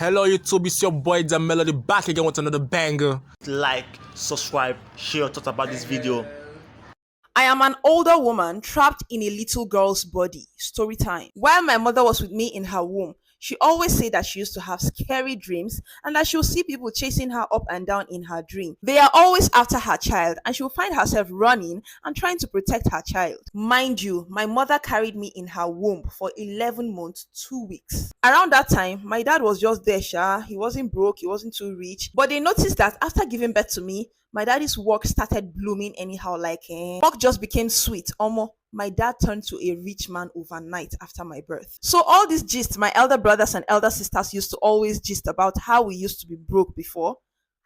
Hello YouTube, it's your boy the Melody back again with another banger. Like, subscribe, share your thoughts about this video. I am an older woman trapped in a little girl's body. Story time. While my mother was with me in her womb, she always said that she used to have scary dreams and that she would see people chasing her up and down in her dream. They are always after her child and she will find herself running and trying to protect her child. Mind you, my mother carried me in her womb for 11 months, 2 weeks. Around that time, my dad was just there, sha. He wasn't broke, he wasn't too rich. But they noticed that after giving birth to me, my daddy's work started blooming anyhow, like work just became sweet. Almost my dad turned to a rich man overnight after my birth. So all these gist my elder brothers and elder sisters used to always gist about how we used to be broke before,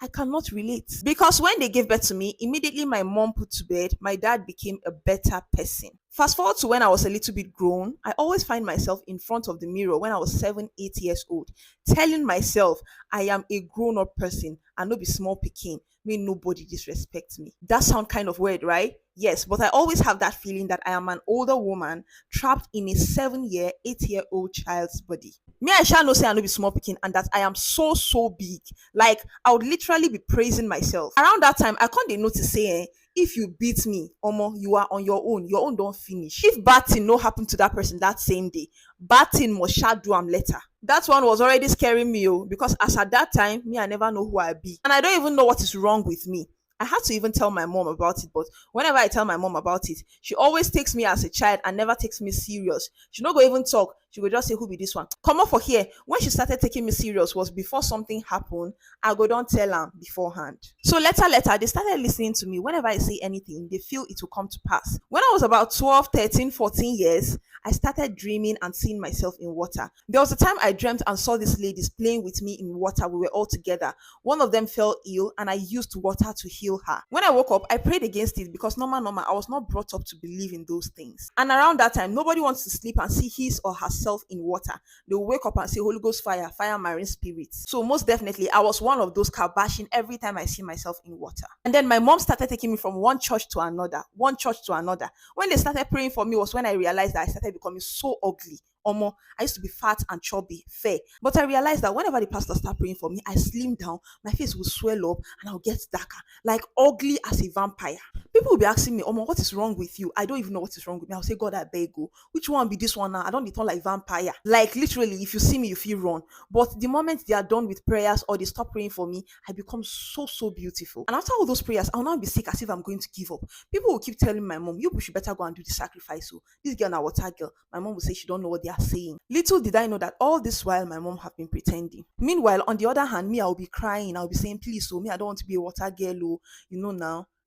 I cannot relate. Because when they gave birth to me, immediately my mom put to bed, my dad became a better person. Fast forward to when I was a little bit grown, I always find myself in front of the mirror when I was 7, 8 years old, telling myself I am a grown-up person and not be small picking. May nobody disrespect me. That sound kind of weird, right? Yes, but I always have that feeling that I am an older woman trapped in a 7-year, 8-year-old child's body. Me, I shall not say I know be small picking and that I am so big. Like, I would literally be praising myself. Around that time, I can't notice saying, if you beat me, Omo, you are on your own don't finish. If bad thing no happen to that person that same day, bad thing must shall do am later. That one was already scaring me, because as at that time, me, I never know who I be. And I don't even know what is wrong with me. I had to even tell my mom about it, but whenever I tell my mom about it, she always takes me as a child and never takes me serious. She no go even talk. She go just say, who be this one? Come up for here. When she started taking me serious was before something happened. I go don't tell her beforehand. So later, they started listening to me. Whenever I say anything, they feel it will come to pass. When I was about 12, 13, 14 years, I started dreaming and seeing myself in water. There was a time I dreamt and saw these ladies playing with me in water. We were all together. One of them fell ill and I used water to heal her. When I woke up, I prayed against it because normal, I was not brought up to believe in those things. And around that time, nobody wants to sleep and see his or herself in water. They'll wake up and say, Holy Ghost fire, marine spirits. So most definitely, I was one of those kabashing every time I see myself in water. And then my mom started taking me from one church to another. When they started praying for me was when I realized that I started becoming so ugly. Omo, I used to be fat and chubby, fair. But I realized that whenever the pastor started praying for me, I slimmed down, my face would swell up, and I'll get darker, like ugly as a vampire. People will be asking me, Omo, what is wrong with you? I don't even know what is wrong with me. I'll say, God, I beg you. Which one be this one now? I don't become like vampire. Like literally, if you see me, you feel wrong. But the moment they are done with prayers or they stop praying for me, I become so beautiful. And after all those prayers, I'll now be sick as if I'm going to give up. People will keep telling my mom, you should better go and do the sacrifice. So this girl now water girl. My mom will say she don't know what they are saying. Little did I know that all this while my mom have been pretending. Meanwhile, on the other hand, me, I'll be crying. I'll be saying, please, so me, I don't want to be a water girl. Oh,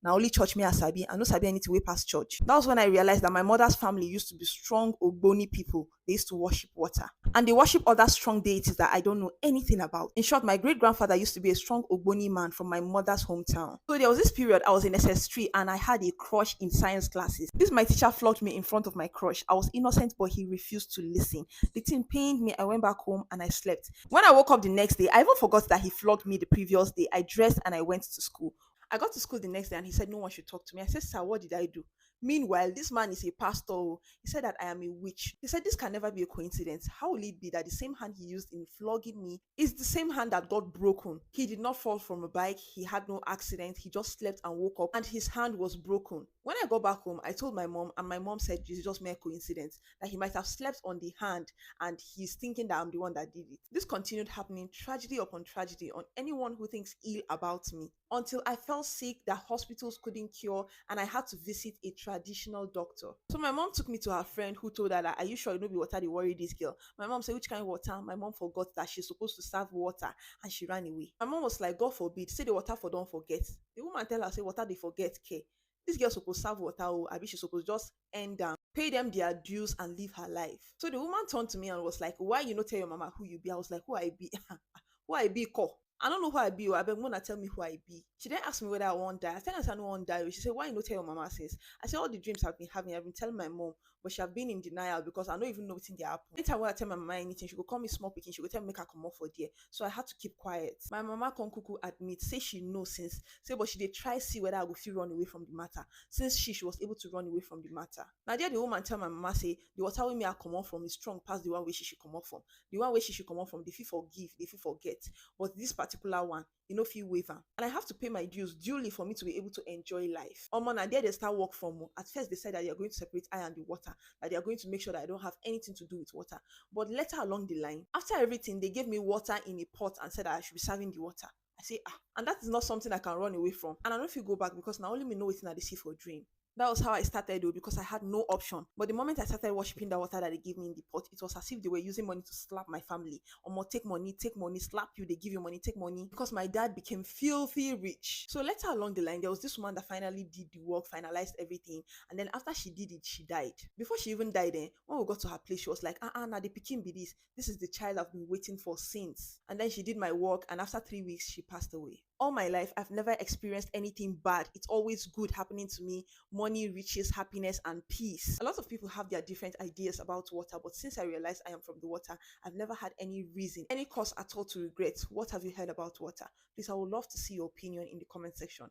now only church me as sabi. I no sabi anything way past church. That was when I realized that my mother's family used to be strong ogbono people. They used to worship water. And they worship other strong deities that I don't know anything about. In short, my great-grandfather used to be a strong ogboni man from my mother's hometown. So there was this period I was in SS3 and I had a crush in science classes. This my teacher flogged me in front of my crush. I was innocent, but he refused to listen. The thing pained me. I went back home and I slept. When I woke up the next day, I even forgot that he flogged me the previous day. I dressed and I went to school. I got to school the next day and he said no one should talk to me. I said, sir, what did I do? Meanwhile, this man is a pastor. He said that I am a witch. He said this can never be a coincidence. How will it be that the same hand he used in flogging me is the same hand that got broken? He did not fall from a bike. He had no accident. He just slept and woke up and his hand was broken. When I got back home, I told my mom and my mom said it's just mere coincidence, that he might have slept on the hand and he's thinking that I'm the one that did it. This continued happening tragedy upon tragedy on anyone who thinks ill about me until I fell sick that hospitals couldn't cure and I had to visit a traditional doctor. So my mom took me to her friend who told her that, are you sure you know be water they worry this girl? My mom said, which kind of water? My mom forgot that she's supposed to serve water and she ran away. My mom was like, God forbid, say the water for don't forget. The woman tell her, say water they forget care. This girl supposed to serve water, I wish she supposed just end down, pay them their dues and live her life. So the woman turned to me and was like, why you not tell your mama who you be? I was like, who I be? Who I be call? I don't know who I be, or I beg Mona tell me who I be. She then asked me whether I want die. I said I don't want die. She said, why you not tell your mama since? I said all the dreams I've been having, I've been telling my mom, but she have been in denial because I don't even know what's in the happen. Anytime when I tell my mama anything, she go call me small picking, she go tell me make her come off for there. So I had to keep quiet. My mama con cuckoo admit, say she knows since, say but she did try see whether I would feel run away from the matter. Since she was able to run away from the matter. Now there the woman tell my mama say the water with me I come off from is strong past the one way she should come off from. The one way she should come off from, the feel forgive, the feel forget. But this particular one, you know, feel waiver. And I have to pay my dues duly for me to be able to enjoy life. Man, and there they start work from. At first, they said that they are going to separate I and the water, that they are going to make sure that I don't have anything to do with water. But later along the line, after everything, they gave me water in a pot and said that I should be serving the water. I say, and that is not something I can run away from. And I don't feel go back because now only me know it's in the sea for a dream. That was how I started though, because I had no option. But the moment I started worshipping the water that they gave me in the pot, it was as if they were using money to slap my family. Or more, take money, slap you, they give you money, take money. Because my dad became filthy rich. So later along the line, there was this woman that finally did the work, finalized everything. And then after she did it, she died. Before she even died, when we got to her place, she was like, now the pikin be this. This is the child I've been waiting for since. And then she did my work, and after 3 weeks, she passed away. All my life, I've never experienced anything bad. It's always good happening to me. Money, riches, happiness, and peace. A lot of people have their different ideas about water, but since I realized I am from the water, I've never had any reason, any cause at all to regret. What have you heard about water? Please, I would love to see your opinion in the comment section.